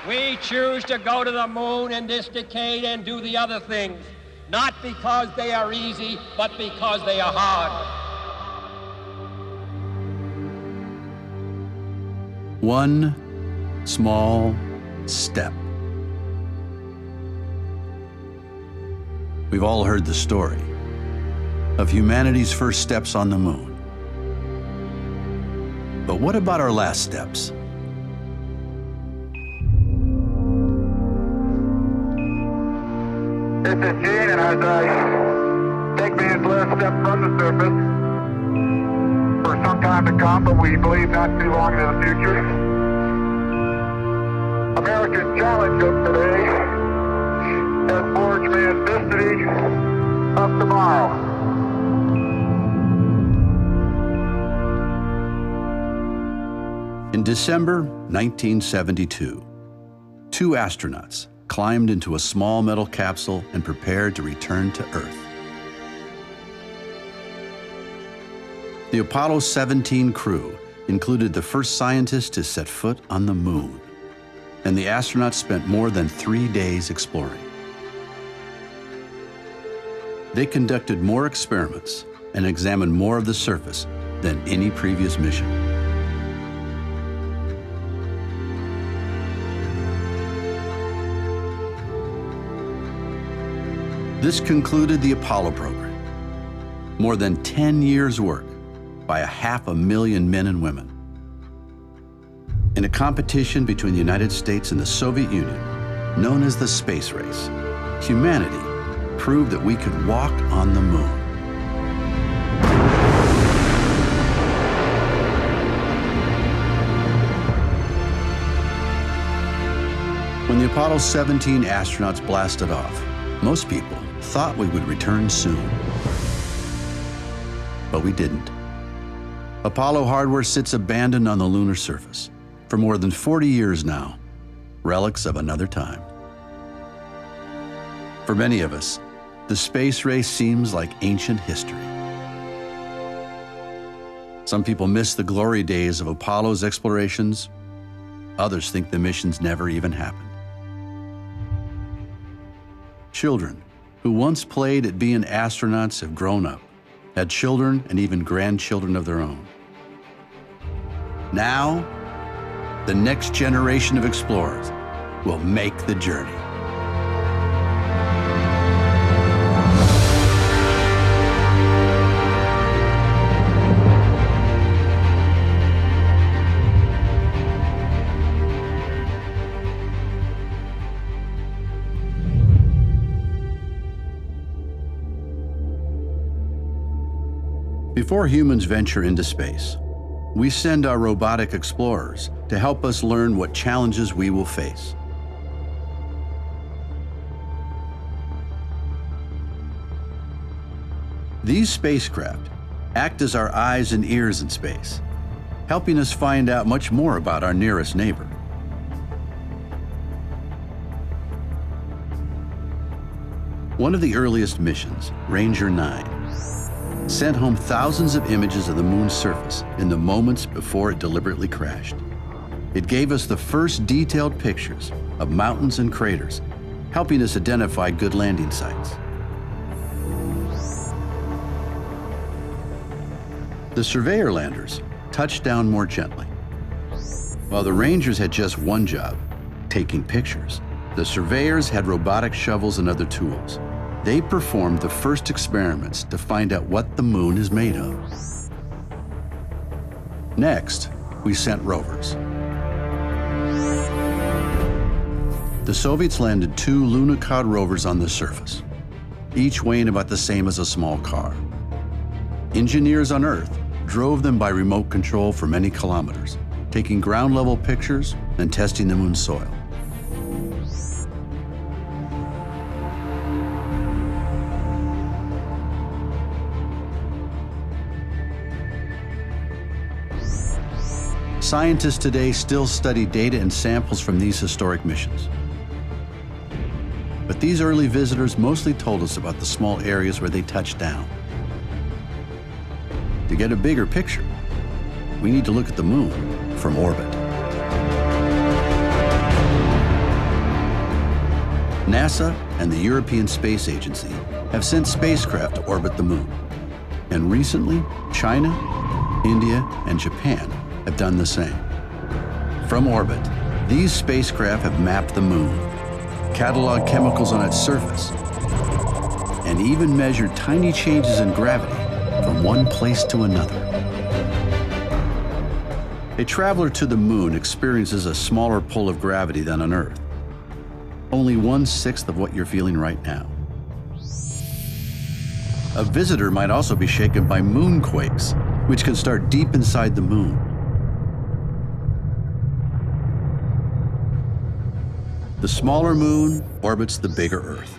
We choose to go to the moon in this decade and do the other things, not because they are easy, but because they are hard. One small step. We've all heard the story of humanity's first steps on the moon. But what about our last steps? This is Gene, and as I take man's last step from the surface for some time to come, but we believe not too long into the future, America's challenge of today has forged man's destiny of tomorrow. In December 1972, two astronauts climbed into a small metal capsule and prepared to return to Earth. The Apollo 17 crew included the first scientists to set foot on the moon, and the astronauts spent more than 3 days exploring. They conducted more experiments and examined more of the surface than any previous mission. This concluded the Apollo program. More than 10 years' work by 500,000 men and women. In a competition between the United States and the Soviet Union, known as the space race, humanity proved that we could walk on the moon. When the Apollo 17 astronauts blasted off, most people thought we would return soon. But we didn't. Apollo hardware sits abandoned on the lunar surface for more than 40 years now, relics of another time. For many of us, the space race seems like ancient history. Some people miss the glory days of Apollo's explorations. Others think the missions never even happened. Children who once played at being astronauts have grown up, had children and even grandchildren of their own. Now, the next generation of explorers will make the journey. Before humans venture into space, we send our robotic explorers to help us learn what challenges we will face. These spacecraft act as our eyes and ears in space, helping us find out much more about our nearest neighbor. One of the earliest missions, Ranger 9, sent home thousands of images of the moon's surface in the moments before it deliberately crashed. It gave us the first detailed pictures of mountains and craters, helping us identify good landing sites. The Surveyor landers touched down more gently. While the Rangers had just one job, taking pictures, the Surveyors had robotic shovels and other tools. They performed the first experiments to find out what the moon is made of. Next, we sent rovers. The Soviets landed 2 Lunokhod rovers on the surface, each weighing about the same as a small car. Engineers on Earth drove them by remote control for many kilometers, taking ground-level pictures and testing the moon's soil. Scientists today still study data and samples from these historic missions. But these early visitors mostly told us about the small areas where they touched down. To get a bigger picture, we need to look at the moon from orbit. NASA and the European Space Agency have sent spacecraft to orbit the moon. And recently, China, India, and Japan have done the same. From orbit, these spacecraft have mapped the moon, cataloged chemicals on its surface, and even measured tiny changes in gravity from one place to another. A traveler to the moon experiences a smaller pull of gravity than on Earth, only 1/6 of what you're feeling right now. A visitor might also be shaken by moonquakes, which can start deep inside the moon. The smaller moon orbits the bigger Earth.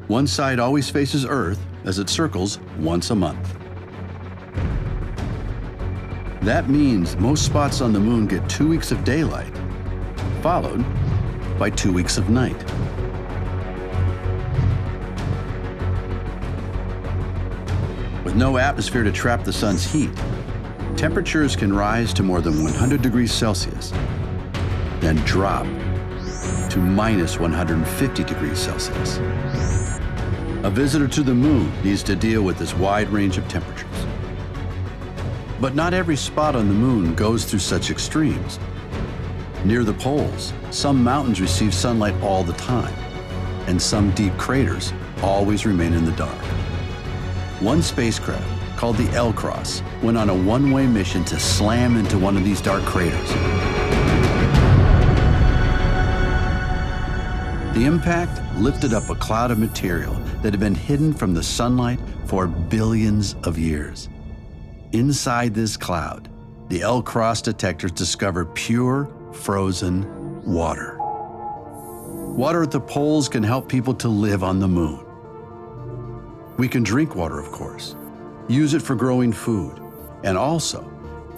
One side always faces Earth as it circles once a month. That means most spots on the moon get 2 weeks of daylight, followed by 2 weeks of night. With no atmosphere to trap the sun's heat, temperatures can rise to more than 100 degrees Celsius, then drop to minus 150 degrees Celsius. A visitor to the moon needs to deal with this wide range of temperatures. But not every spot on the moon goes through such extremes. Near the poles, some mountains receive sunlight all the time, and some deep craters always remain in the dark. One spacecraft, called the L-Cross, went on a one-way mission to slam into one of these dark craters. The impact lifted up a cloud of material that had been hidden from the sunlight for billions of years. Inside this cloud, the L-Cross detectors discovered pure, frozen water. Water at the poles can help people to live on the moon. We can drink water, of course, use it for growing food, and also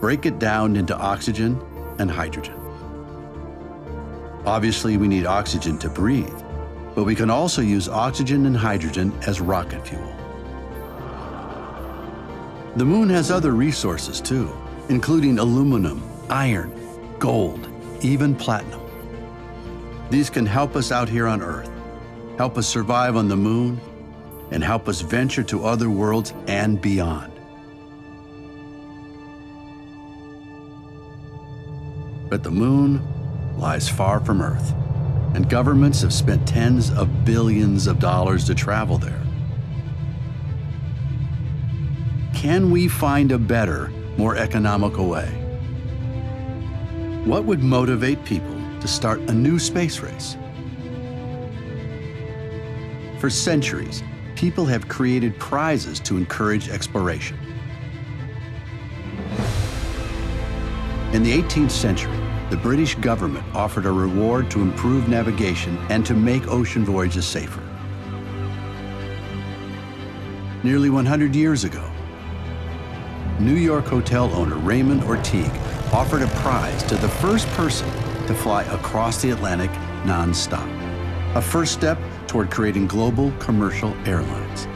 break it down into oxygen and hydrogen. Obviously, we need oxygen to breathe, but we can also use oxygen and hydrogen as rocket fuel. The moon has other resources too, including aluminum, iron, gold, even platinum. These can help us out here on Earth, help us survive on the moon, and help us venture to other worlds and beyond. But the moon lies far from Earth, and governments have spent tens of billions of dollars to travel there. Can we find a better, more economical way? What would motivate people to start a new space race? For centuries, people have created prizes to encourage exploration. In the 18th century, the British government offered a reward to improve navigation and to make ocean voyages safer. Nearly 100 years ago, New York hotel owner Raymond Ortigue offered a prize to the first person to fly across the Atlantic non-stop, a first step toward creating global commercial airlines.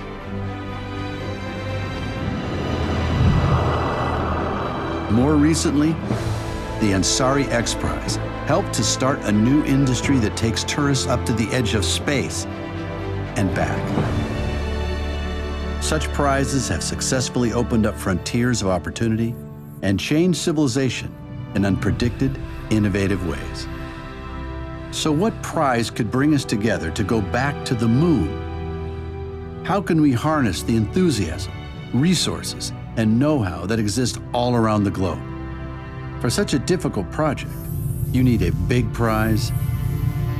More recently, the Ansari X Prize helped to start a new industry that takes tourists up to the edge of space and back. Such prizes have successfully opened up frontiers of opportunity and changed civilization in unpredicted, innovative ways. So what prize could bring us together to go back to the moon? How can we harness the enthusiasm, resources, and know-how that exist all around the globe? For such a difficult project, you need a big prize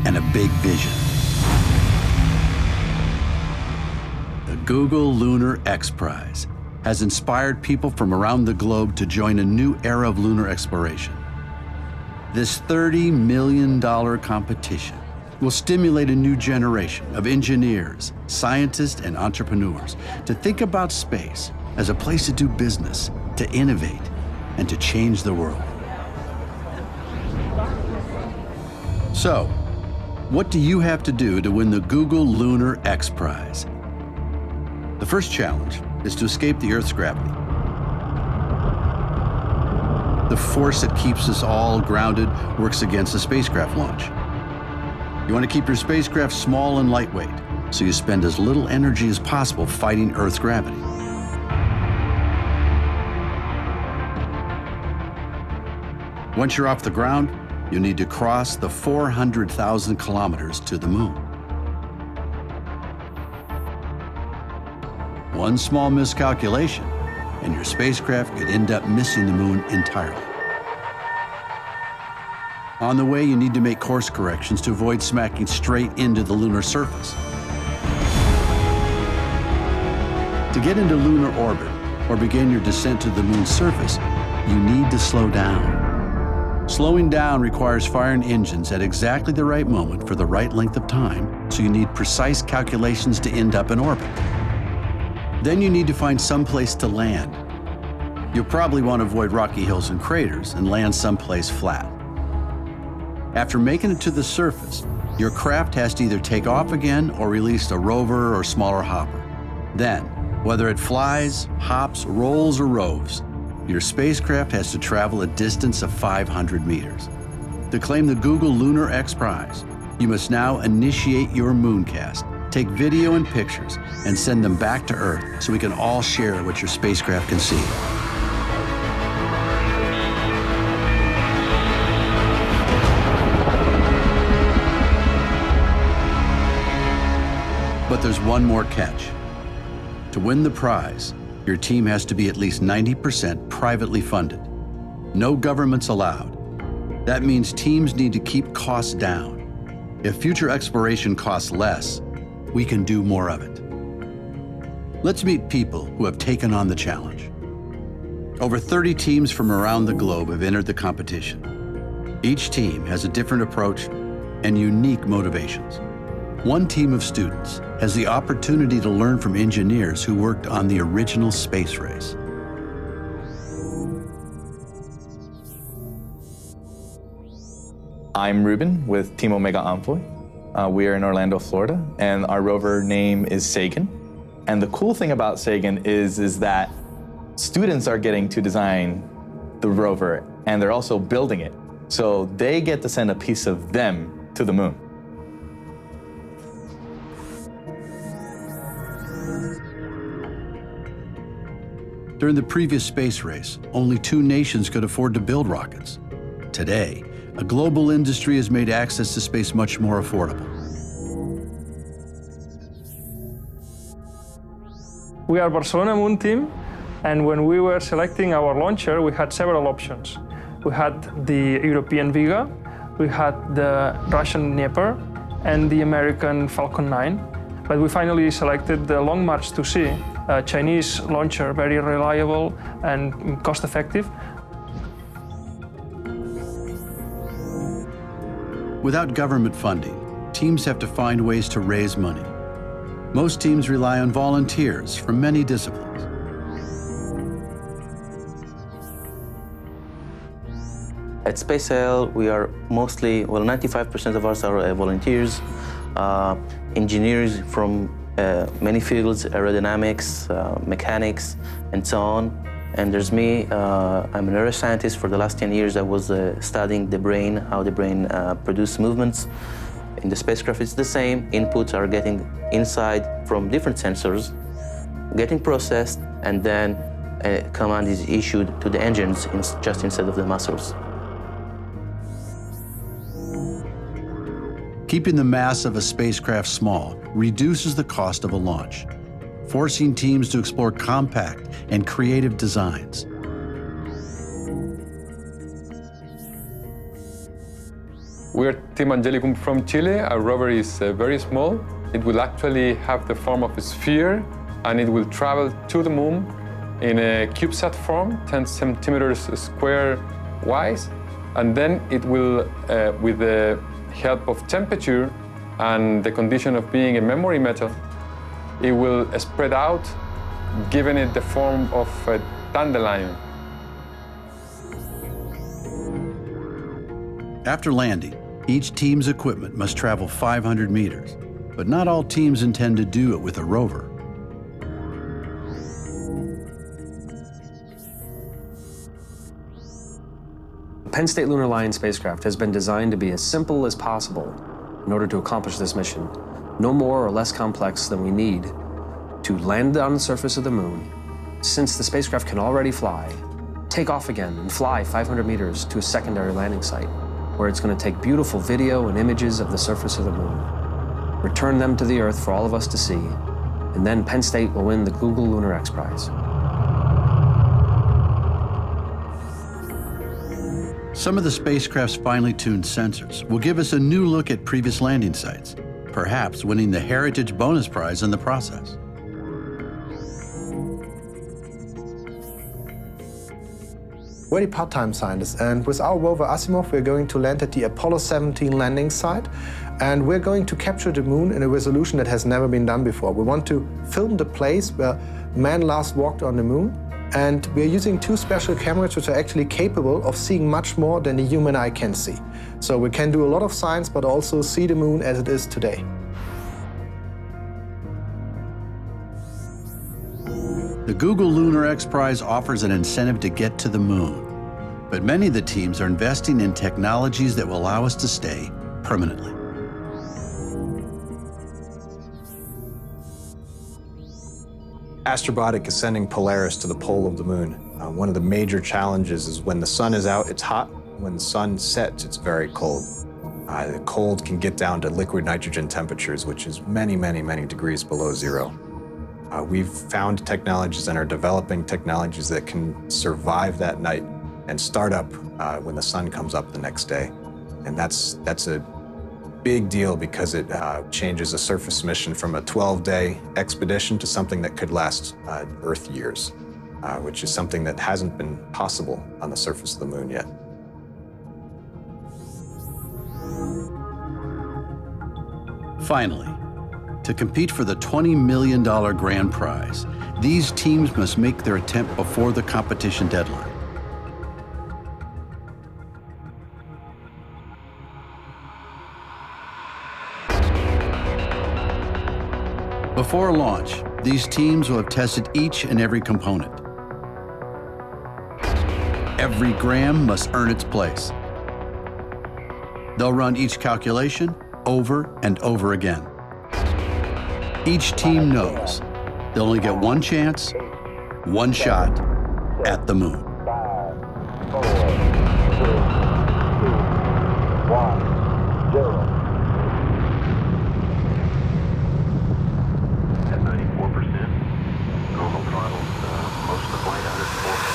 and a big vision. The Google Lunar X Prize has inspired people from around the globe to join a new era of lunar exploration. This $30 million competition will stimulate a new generation of engineers, scientists, and entrepreneurs to think about space as a place to do business, to innovate, and to change the world. So, what do you have to do to win the Google Lunar X Prize? The first challenge is to escape the Earth's gravity. The force that keeps us all grounded works against the spacecraft launch. You want to keep your spacecraft small and lightweight, so you spend as little energy as possible fighting Earth's gravity. Once you're off the ground, you need to cross the 400,000 kilometers to the moon. One small miscalculation, and your spacecraft could end up missing the moon entirely. On the way, you need to make course corrections to avoid smacking straight into the lunar surface. To get into lunar orbit or begin your descent to the moon's surface, you need to slow down. Slowing down requires firing engines at exactly the right moment for the right length of time, so you need precise calculations to end up in orbit. Then you need to find some place to land. You'll probably want to avoid rocky hills and craters and land someplace flat. After making it to the surface, your craft has to either take off again or release a rover or smaller hopper. Then, whether it flies, hops, rolls, or roves, your spacecraft has to travel a distance of 500 meters. To claim the Google Lunar X Prize, you must now initiate your mooncast, take video and pictures, and send them back to Earth so we can all share what your spacecraft can see. But there's one more catch. To win the prize, your team has to be at least 90% privately funded. No governments allowed. That means teams need to keep costs down. If future exploration costs less, we can do more of it. Let's meet people who have taken on the challenge. Over 30 teams from around the globe have entered the competition. Each team has a different approach and unique motivations. One team of students has the opportunity to learn from engineers who worked on the original space race. I'm Ruben with Team Omega Envoy. We are in Orlando, Florida, and our rover name is Sagan. And the cool thing about Sagan is that students are getting to design the rover, and they're also building it. So they get to send a piece of them to the moon. During the previous space race, only 2 nations could afford to build rockets. Today, a global industry has made access to space much more affordable. We are Barcelona Moon Team, and when we were selecting our launcher, we had several options. We had the European Vega, we had the Russian Dnieper, and the American Falcon 9. But we finally selected the Long March 2C, a Chinese launcher, very reliable and cost-effective. Without government funding, teams have to find ways to raise money. Most teams rely on volunteers from many disciplines. At SpaceL, we are mostly, 95% of us are volunteers, engineers from many fields, aerodynamics, mechanics, and so on. And there's me, I'm a neuroscientist. For the last 10 years, I was studying the brain, how the brain produces movements. In the spacecraft, it's the same. Inputs are getting inside from different sensors, getting processed, and then a command is issued to the engines just instead of the muscles. Keeping the mass of a spacecraft small reduces the cost of a launch, forcing teams to explore compact and creative designs. We're Team Angelicum from Chile. Our rover is very small. It will actually have the form of a sphere, and it will travel to the moon in a CubeSat form, 10 centimeters square wise. And then it will, with the help of temperature and the condition of being a memory metal, it will spread out, giving it the form of a dandelion. After landing, each team's equipment must travel 500 meters, but not all teams intend to do it with a rover. The Penn State Lunar Alliance spacecraft has been designed to be as simple as possible. in order to accomplish this mission, no more or less complex than we need to land on the surface of the moon, since the spacecraft can already fly, take off again and fly 500 meters to a secondary landing site, where it's going to take beautiful video and images of the surface of the moon, return them to the Earth for all of us to see, and then Penn State will win the Google Lunar X Prize. Some of the spacecraft's finely tuned sensors will give us a new look at previous landing sites, perhaps winning the Heritage Bonus Prize in the process. We're the part-time scientists, and with our rover Asimov, we're going to land at the Apollo 17 landing site, and we're going to capture the moon in a resolution that has never been done before. We want to film the place where man last walked on the moon, and we're using two special cameras which are actually capable of seeing much more than the human eye can see. So we can do a lot of science, but also see the moon as it is today. The Google Lunar X Prize offers an incentive to get to the moon, but many of the teams are investing in technologies that will allow us to stay permanently. Astrobotic is sending Polaris to the pole of the moon. One of the major challenges is when the sun is out, it's hot. When the sun sets, it's very cold. The cold can get down to liquid nitrogen temperatures, which is many, many, many degrees below zero. We've found technologies and are developing technologies that can survive that night and start up when the sun comes up the next day. And that's a big deal because it changes a surface mission from a 12-day expedition to something that could last Earth years, which is something that hasn't been possible on the surface of the moon yet. Finally, to compete for the $20 million grand prize, these teams must make their attempt before the competition deadline. Before launch, these teams will have tested each and every component. Every gram must earn its place. They'll run each calculation over and over again. Each team knows they'll only get one chance, one shot at the moon. 5, 4, 3, 2, 1, 0. At 94%, normal throttle, most of the flight out at 4.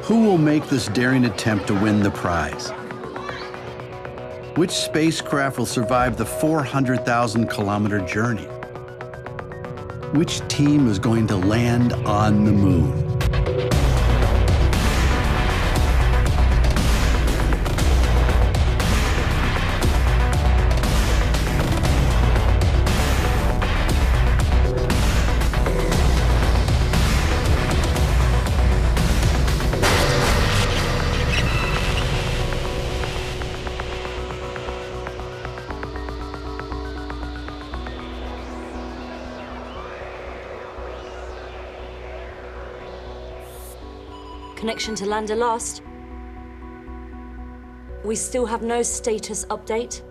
Who will make this daring attempt to win the prize? Which spacecraft will survive the 400,000-kilometer journey? Which team is going to land on the moon? Connection to lander lost. We still have no status update.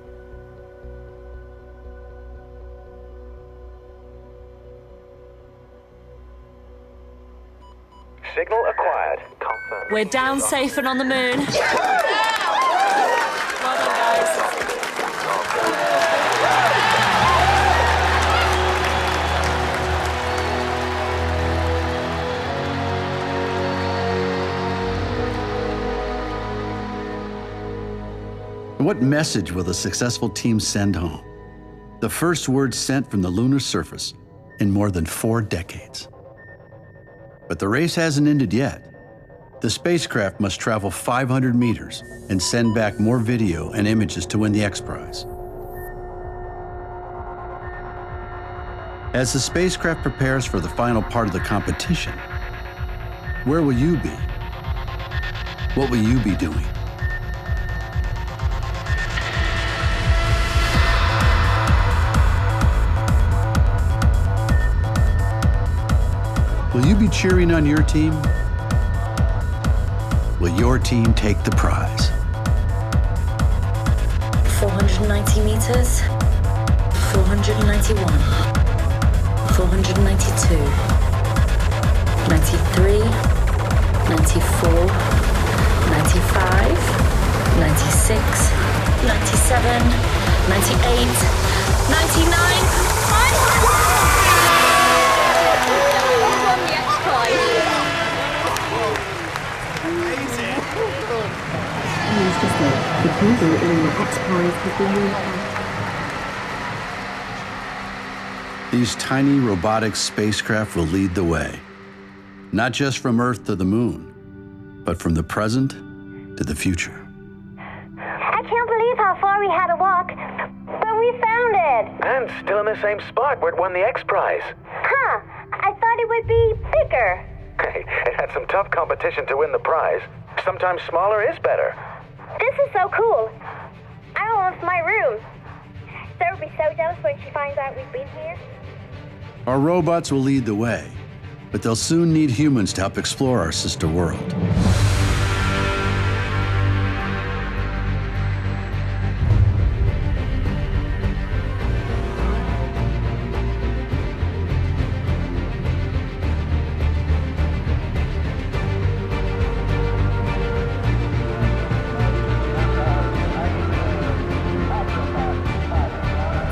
Signal acquired. Confirmed. We're down safe and on the moon. Well done, guys. What message will the successful team send home? The first word sent from the lunar surface in more than 4 decades. But the race hasn't ended yet. The spacecraft must travel 500 meters and send back more video and images to win the X Prize. As the spacecraft prepares for the final part of the competition, where will you be? What will you be doing? Will you be cheering on your team? Will your team take the prize? 490 meters, 491, 492, 93, 94, 95, 96, 97, 98, 99, The buzzer in the X Prize has been moved. These tiny robotic spacecraft will lead the way, not just from Earth to the moon, but from the present to the future. I can't believe how far we had to walk, but we found it. And still in the same spot where it won the X Prize. Huh, I thought it would be bigger. Hey, it had some tough competition to win the prize. Sometimes smaller is better. This is so cool. I want my room. Sarah will be so jealous when she finds out we've been here. Our robots will lead the way, but they'll soon need humans to help explore our sister world.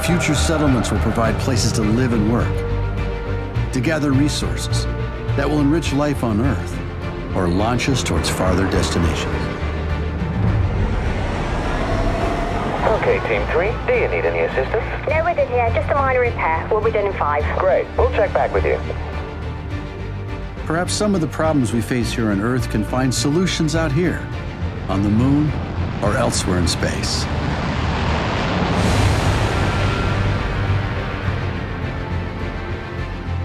Future settlements will provide places to live and work, to gather resources that will enrich life on Earth or launch us towards farther destinations. Okay, Team 3, do you need any assistance? No, we're done here. Just a minor repair. We'll be done in 5. Great, we'll check back with you. Perhaps some of the problems we face here on Earth can find solutions out here, on the moon or elsewhere in space.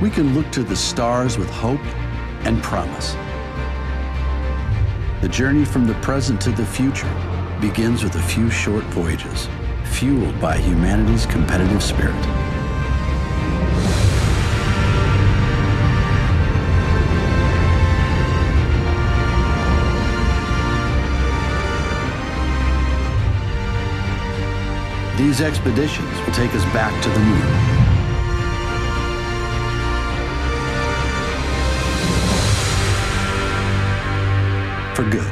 We can look to the stars with hope and promise. The journey from the present to the future begins with a few short voyages, fueled by humanity's competitive spirit. These expeditions will take us back to the moon. For good.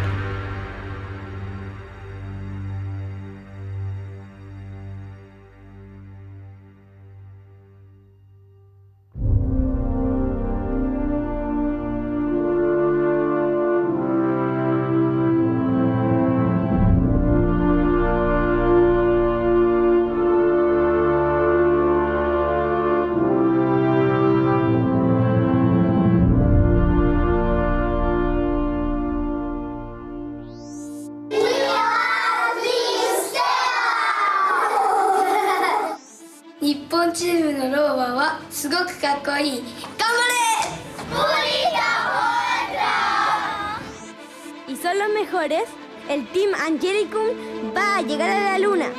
Y son los mejores. El Team Angelicum va a llegar a la luna.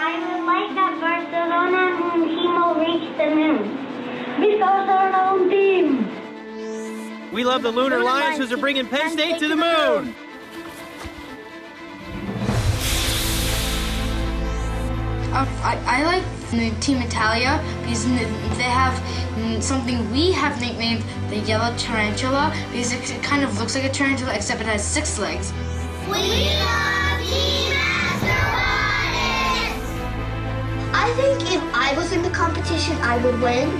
I would like that Barcelona moon team will reach the moon. Because our own team. We love the Lunar Lions who are bringing Penn State to the moon. I like the Team Italia because they have something we have nicknamed the yellow tarantula because it kind of looks like a tarantula except it has 6 legs. We love Team Astronauts! I think if I was in the competition, I would win.